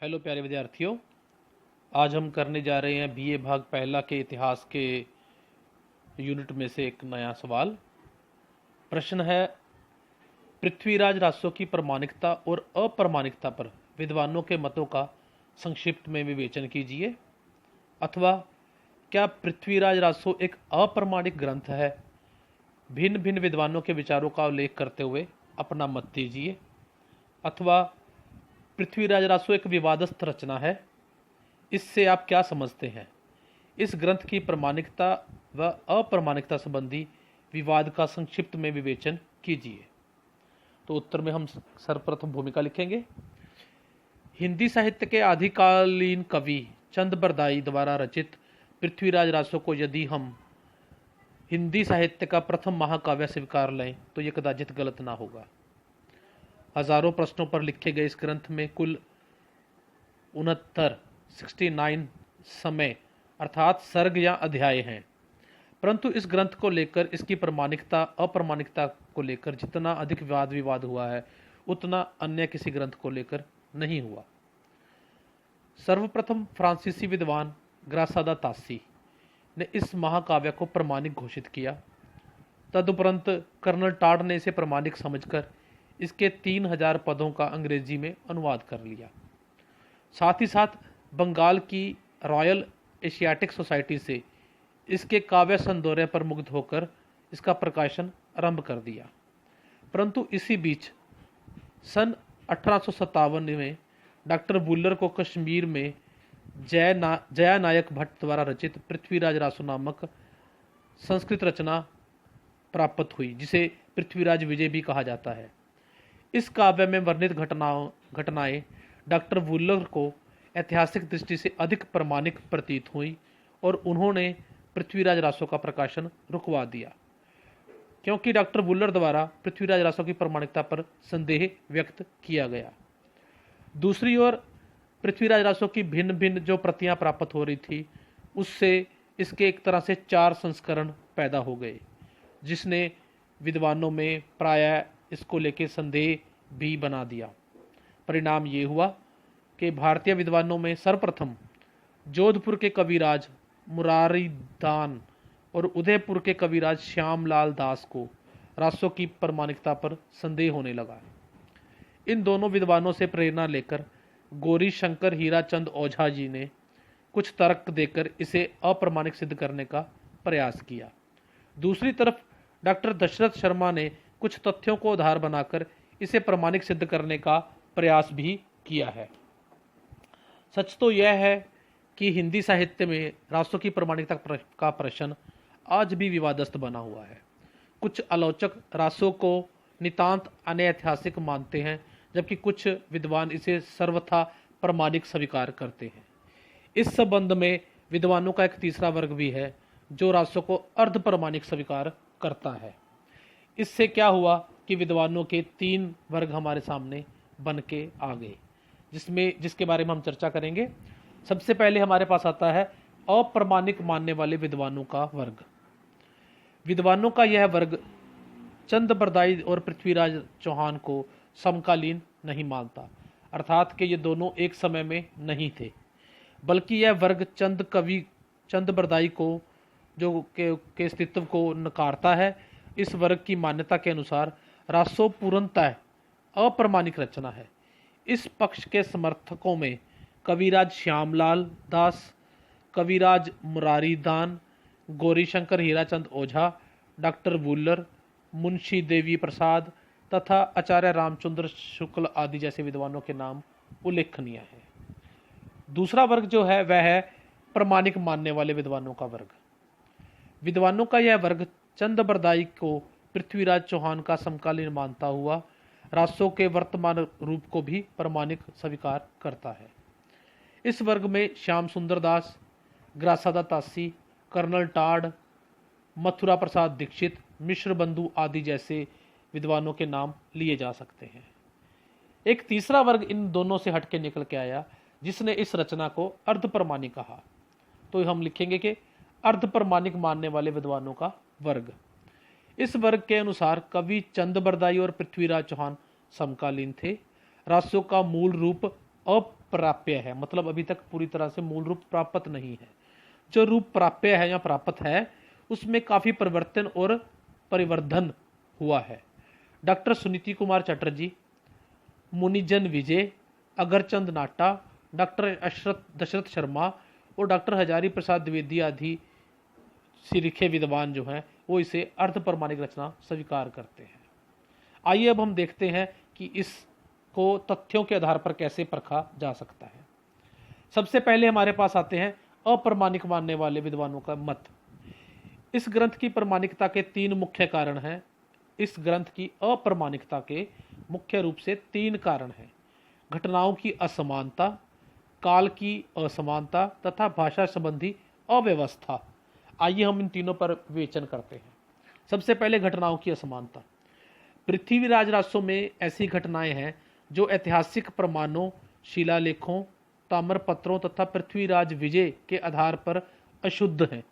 Hello प्यारे विद्यार्थियों, आज हम करने जा रहे हैं बीए भाग पहला के इतिहास के यूनिट में से एक नया सवाल। प्रश्न है, पृथ्वीराज रासो की प्रामाणिकता और अप्रामाणिकता पर विद्वानों के मतों का संक्षिप्त में विवेचन कीजिए। अथवा क्या पृथ्वीराज रासो एक अप्रामाणिक ग्रंथ है? भिन्न भिन्न विद्वानों के विचारों का उल्लेख करते हुए अपना मत दीजिए। अथवा पृथ्वीराज रासो एक विवादस्थ रचना है, इससे आप क्या समझते हैं? इस ग्रंथ की प्रामाणिकता व अप्रामाणिकता संबंधी विवाद का संक्षिप्त में विवेचन कीजिए। तो उत्तर में हम सर्वप्रथम भूमिका लिखेंगे। हिंदी साहित्य के आदिकालीन कवि चंद बरदाई द्वारा रचित पृथ्वीराज रासो को यदि हम हिंदी साहित्य का प्रथम महाकाव्य स्वीकार लें तो ये कदाचित गलत ना होगा। हजारों प्रश्नों पर लिखे गए इस ग्रंथ में कुल 69 समय अर्थात सर्ग या अध्याय हैं, परंतु इस ग्रंथ को लेकर इसकी प्रामाणिकता अप्रामाणिकता को लेकर जितना अधिक विवाद हुआ है उतना अन्य किसी ग्रंथ को लेकर नहीं हुआ। सर्वप्रथम फ्रांसीसी विद्वान ग्रासादा तासी ने इस महाकाव्य को प्रामाणिक घोषित किया। तदुपरंत कर्नल टाड ने इसे प्रामाणिक समझकर इसके 3000 पदों का अंग्रेजी में अनुवाद कर लिया। साथ ही साथ बंगाल की रॉयल एशियाटिक सोसाइटी से इसके काव्य संदौर्य पर मुग्ध होकर इसका प्रकाशन आरंभ कर दिया। परंतु इसी बीच सन 1857 में डॉक्टर वुलर को कश्मीर में जया नायक भट्ट द्वारा रचित पृथ्वीराज रासो नामक संस्कृत रचना प्राप्त हुई, जिसे पृथ्वीराज विजय भी कहा जाता है। इस काव्य में वर्णित घटनाएं डॉक्टर वुलर को ऐतिहासिक दृष्टि से अधिक प्रामाणिक प्रतीत हुई और उन्होंने पृथ्वीराज रासो का प्रकाशन रुकवा दिया, क्योंकि डॉक्टर वुलर द्वारा पृथ्वीराज रासो की प्रामाणिकता पर संदेह व्यक्त किया गया। दूसरी ओर पृथ्वीराज रासो की भिन्न भिन्न जो प्रतियां प्राप्त हो रही थी, उससे इसके एक तरह से 4 संस्करण पैदा हो गए, जिसने विद्वानों में प्रायः इसको लेकर संदेह भी बना दिया। परिणाम ये हुआ कि भारतीय विद्वानों में सर्वप्रथम जोधपुर के कविराज मुरारीदान और उदयपुर के कविराज श्यामलाल दास को रासो की प्रामाणिकता पर संदेह होने लगा। इन दोनों विद्वानों से प्रेरणा लेकर गौरी शंकर हीराचंद ओझा जी ने कुछ तर्क देकर इसे अप्रामाणिक सिद्ध करने का प्रयास किया। दूसरी तरफ डॉक्टर दशरथ शर्मा ने कुछ तथ्यों को आधार बनाकर इसे प्रामाणिक सिद्ध करने का प्रयास भी किया है। सच तो यह है कि हिंदी साहित्य में रासो की प्रामाणिकता का प्रश्न आज भी विवादस्थ बना हुआ है। कुछ आलोचक रासो को नितांत अनैतिहासिक मानते हैं, जबकि कुछ विद्वान इसे सर्वथा प्रामाणिक स्वीकार करते हैं। इस संबंध में विद्वानों का एक तीसरा वर्ग भी है जो रासो को अर्ध प्रामाणिक स्वीकार करता है। इससे क्या हुआ कि विद्वानों के 3 वर्ग हमारे सामने बन के आ गए, जिसके बारे में हम चर्चा करेंगे। सबसे पहले हमारे पास आता है अप्रामाणिक मानने वाले विद्वानों का वर्ग। विद्वानों का यह वर्ग चंद बरदाई और पृथ्वीराज चौहान को समकालीन नहीं मानता, अर्थात कि ये दोनों एक समय में नहीं थे, बल्कि यह वर्ग चंद बरदाई को जो के अस्तित्व को नकारता है। इस वर्ग की मान्यता के अनुसार रासो पूर्णतः अप्रामाणिक रचना है। इस पक्ष के समर्थकों में कविराज श्यामलाल दास, कविराज मुरारीदान, गौरीशंकर हीराचंद ओझा, डॉक्टर वुलर, मुंशी देवी प्रसाद तथा आचार्य रामचंद्र शुक्ल आदि जैसे विद्वानों के नाम उल्लेखनीय है। दूसरा वर्ग जो है वह है प्रामाणिक मानने वाले विद्वानों का वर्ग। विद्वानों का यह वर्ग चंद बरदाई को पृथ्वीराज चौहान का समकालीन मानता हुआ रासो के वर्तमान रूप को भी प्रामाणिक स्वीकार करता है। इस वर्ग में श्याम सुंदर दास, ग्रासादा तासी, कर्नल टाड, मथुरा प्रसाद दीक्षित, मिश्र बंधु आदि जैसे विद्वानों के नाम लिए जा सकते हैं। एक तीसरा वर्ग इन दोनों से हटके निकल के आया, जिसने इस रचना को अर्ध प्रामाणिक कहा। तो हम लिखेंगे कि अर्ध प्रामाणिक मानने वाले विद्वानों का वर्ग। इस वर्ग के अनुसार कवि चंद बरदाई और पृथ्वीराज चौहान समकालीन थे। रासो का मूल रूप प्राप्य है, मतलब अभी तक पूरी तरह से मूल रूप प्राप्त नहीं है। जो रूप प्राप्य है या प्राप्त है उसमें काफी परिवर्तन और परिवर्धन हुआ है। डॉक्टर सुनीति कुमार चटर्जी, मुनिजन विजय, अगरचंद नाटा, डॉक्टर दशरथ शर्मा और डॉक्टर हजारी प्रसाद द्विवेदी आदि सिरखे विद्वान जो हैं वो इसे अर्ध प्रमाणिक रचना स्वीकार करते हैं। आइए अब हम देखते हैं कि इसको तथ्यों के आधार पर कैसे परखा जा सकता है। सबसे पहले हमारे पास आते हैं अप्रमाणिक मानने वाले विद्वानों का मत। इस ग्रंथ की प्रमाणिकता के तीन मुख्य कारण हैं। इस ग्रंथ की अप्रमाणिकता के मुख्य रूप से तीन कारण हैं: घटनाओं की असमानता, काल की असमानता तथा भाषा संबंधी अव्यवस्था। आइए हम इन तीनों पर विवेचन करते हैं। सबसे पहले घटनाओं की असमानता। पृथ्वीराज रासों में ऐसी घटनाएं हैं जो ऐतिहासिक प्रमाणों, शिलालेखों, ताम्रपत्रों तथा पृथ्वीराज विजय के आधार पर अशुद्ध हैं।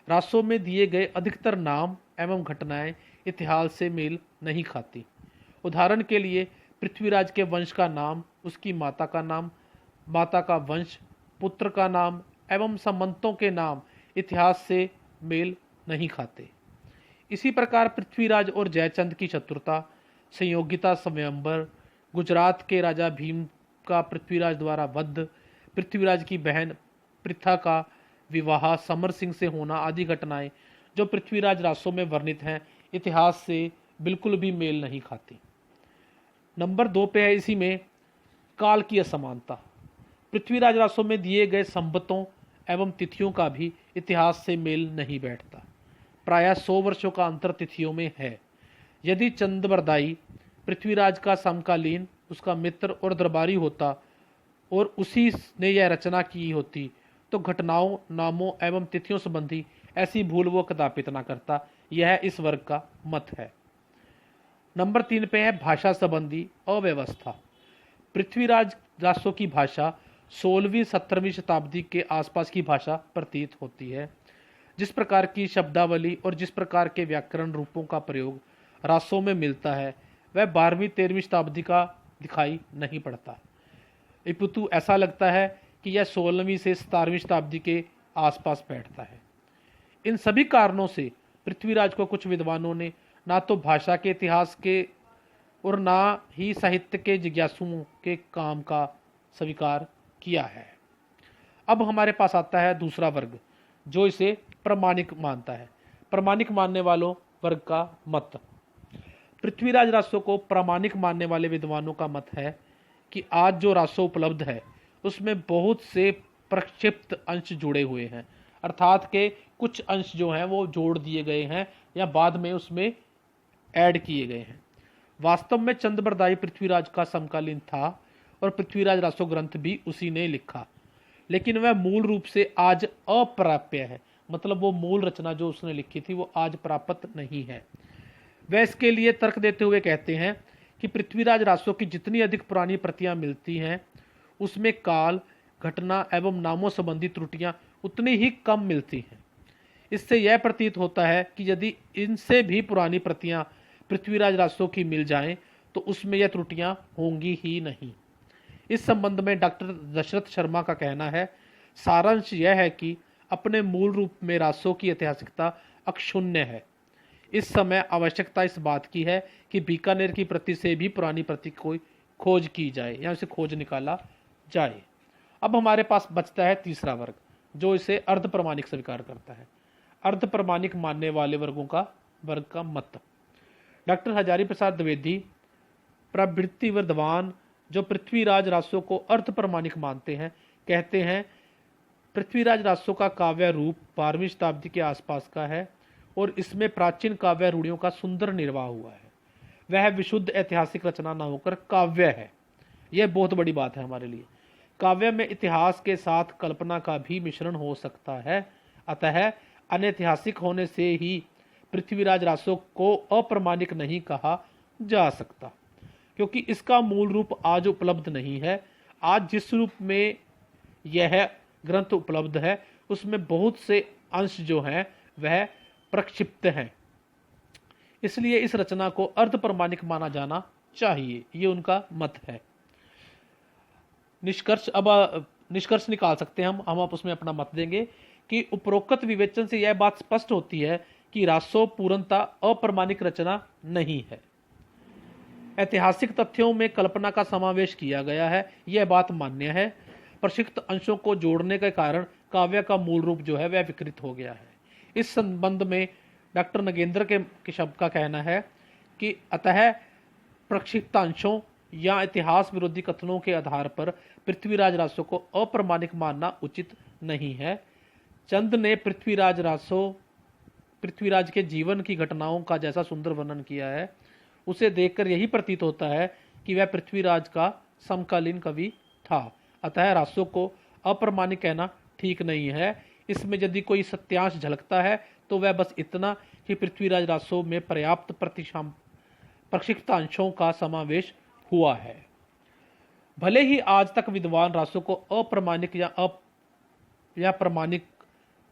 रासों में दिए गए अधिकतर नाम एवं घटनाएं इतिहास से मेल नहीं खाती। उदाहरण के लिए पृथ्वीराज के वंश का नाम, उसकी माता का नाम, माता का वंश, पुत्र का नाम एवं सामंतों के नाम इतिहास से मेल नहीं खाते। इसी प्रकार पृथ्वीराज और जयचंद की शत्रुता, संयोगिता स्वयंवर, गुजरात के राजा भीम का पृथ्वीराज द्वारा वध, पृथ्वीराज की बहन पृथा का विवाह समर सिंह से होना आदि घटनाएं जो पृथ्वीराज रासों में वर्णित हैं इतिहास से बिल्कुल भी मेल नहीं खाती। नंबर 2 पे है इसी में काल की असमानता। पृथ्वीराज रासों में दिए गए संबतों एवं तिथियों का भी इतिहास से मेल नहीं बैठता। प्रायः 100 वर्षों का अंतर तिथियों में है। यदि चंद्रबरदाई पृथ्वीराज का समकालीन, उसका मित्र और दरबारी होता और उसी ने यह रचना की होती तो घटनाओं, नामों एवं तिथियों संबंधी ऐसी भूल वो कदापित न करता। यह इस वर्ग का मत है। नंबर 3 पे है भाषा संबंधी अव्यवस्था। पृथ्वीराज रासों की भाषा 16वीं 17वीं शताब्दी के आसपास की भाषा प्रतीत होती है। जिस प्रकार की शब्दावली और जिस प्रकार के व्याकरण रूपों का प्रयोग रासों में मिलता है वह 12वीं 13वीं शताब्दी का दिखाई नहीं पड़ता। अपितु ऐसा लगता है कि यह 16वीं से 17वीं शताब्दी के आसपास बैठता है। इन सभी कारणों से पृथ्वीराज को कुछ विद्वानों ने ना तो भाषा के इतिहास के और ना ही साहित्य के जिज्ञासुओं के काम का स्वीकार किया है। अब हमारे पास आता है दूसरा वर्ग जो इसे प्रमाणिक मानता है। प्रमाणिक मानने वालों वर्ग का मत। पृथ्वीराज रासों को प्रामाणिक मानने वाले विद्वानों का मत है कि आज जो रासों उपलब्ध है उसमें बहुत से प्रक्षिप्त अंश जुड़े हुए हैं, अर्थात के कुछ अंश जो हैं वो जोड़ दिए गए हैं या बाद में उसमें ऐड किए गए हैं। वास्तव में चंद्रबरदाई पृथ्वीराज का समकालीन था और पृथ्वीराज रासो ग्रंथ भी उसी ने लिखा, लेकिन वह मूल रूप से आज अप्राप्य है, मतलब वो मूल रचना जो उसने लिखी थी वो आज प्राप्त नहीं है। वह इसके लिए तर्क देते हुए कहते हैं कि पृथ्वीराज रासो की जितनी अधिक पुरानी प्रतियां मिलती हैं उसमें काल, घटना एवं नामों संबंधी त्रुटियां उतनी ही कम मिलती हैं। इससे यह प्रतीत होता है कि यदि इनसे भी पुरानी प्रतियां पृथ्वीराज रासो की मिल जाएं तो उसमें यह त्रुटियां होंगी ही नहीं। इस संबंध में डॉक्टर दशरथ शर्मा का कहना है, सारांश यह है कि अपने मूल रूप में रासों की ऐतिहासिकता अक्षुण्य है। इस समय आवश्यकता इस बात की है कि बीकानेर की प्रति से भी पुरानी प्रति की खोज की जाए या उसे खोज निकाला जाए। अब हमारे पास बचता है तीसरा वर्ग जो इसे अर्ध प्रमाणिक स्वीकार करता है। अर्ध प्रमाणिक मानने वाले वर्ग का मत। डॉक्टर हजारी प्रसाद द्विवेदी प्रभृति विद्वान जो पृथ्वीराज रासों को अर्ध प्रमाणिक मानते हैं कहते हैं पृथ्वीराज रासों का काव्य रूप 12वीं शताब्दी के आसपास का है और इसमें प्राचीन काव्य रूढ़ियों का सुंदर निर्वाह हुआ है। वह विशुद्ध ऐतिहासिक रचना न होकर काव्य है। यह बहुत बड़ी बात है हमारे लिए। काव्य में इतिहास के साथ कल्पना का भी मिश्रण हो सकता है, अतः अनैतिहासिक होने से ही पृथ्वीराज रासों को अप्रमाणिक नहीं कहा जा सकता, क्योंकि इसका मूल रूप आज उपलब्ध नहीं है। आज जिस रूप में यह ग्रंथ उपलब्ध है उसमें बहुत से अंश जो हैं वह प्रक्षिप्त हैं। इसलिए इस रचना को अर्ध प्रमाणिक माना जाना चाहिए, ये उनका मत है। निष्कर्ष निकाल सकते हैं हम आप उसमें अपना मत देंगे कि उपरोक्त विवेचन से यह बात स्पष्ट होती है कि रासो पूर्णतः अप्रमाणिक रचना नहीं है। ऐतिहासिक तथ्यों में कल्पना का समावेश किया गया है, यह बात मान्य है। प्रक्षिप्त अंशों को जोड़ने के कारण काव्य का मूल रूप जो है वह विकृत हो गया है। इस संबंध में डॉक्टर नगेंद्र के शब्द का कहना है कि अतः प्रक्षिप्तांशों या इतिहास विरोधी कथनों के आधार पर पृथ्वीराज रासो को अप्रमाणिक मानना उचित नहीं है। चंद ने पृथ्वीराज के जीवन की घटनाओं का जैसा सुंदर वर्णन किया है, उसे देखकर यही प्रतीत होता है कि वह पृथ्वीराज का समकालीन कवि था। अतः रासो को अप्रमाणिक कहना ठीक नहीं है। इसमें यदि कोई सत्यांश झलकता है तो वह बस इतना कि पृथ्वीराज रासो में पर्याप्त प्रक्षिप्तांशों का समावेश हुआ है। भले ही आज तक विद्वान रासो को अप्रमाणिक या प्रमाणिक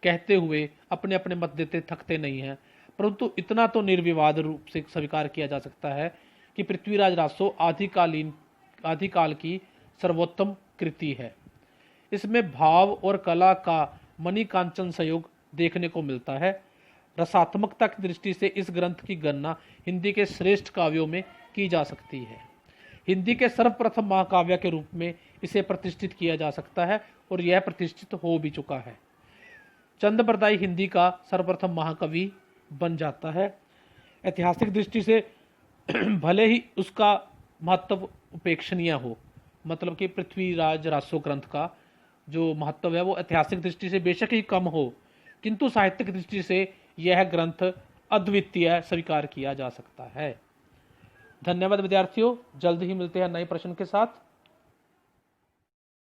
कहते हुए अपने अपने मत देते थकते नहीं हैं, परंतु इतना तो निर्विवाद रूप से स्वीकार किया जा सकता है कि पृथ्वीराज रासो आदिकाल की सर्वोत्तम कृति है। इसमें भाव और कला का मणिकांचन संयोग देखने को मिलता है। रसात्मकता की दृष्टि से इस ग्रंथ की गणना हिंदी के श्रेष्ठ काव्यों में की जा सकती है। हिंदी के सर्वप्रथम महाकाव्य के रूप में इसे प्रतिष्ठित किया जा सकता है और यह प्रतिष्ठित हो भी चुका है। चंद हिंदी का सर्वप्रथम महाकवि बन जाता है। ऐतिहासिक दृष्टि से भले ही उसका महत्व उपेक्षणीय हो, मतलब कि पृथ्वीराज रासो ग्रंथ का जो महत्व है वो ऐतिहासिक दृष्टि से बेशक ही कम हो, किंतु साहित्यिक दृष्टि से यह ग्रंथ अद्वितीय स्वीकार किया जा सकता है। धन्यवाद विद्यार्थियों, जल्द ही मिलते हैं नए प्रश्न के साथ।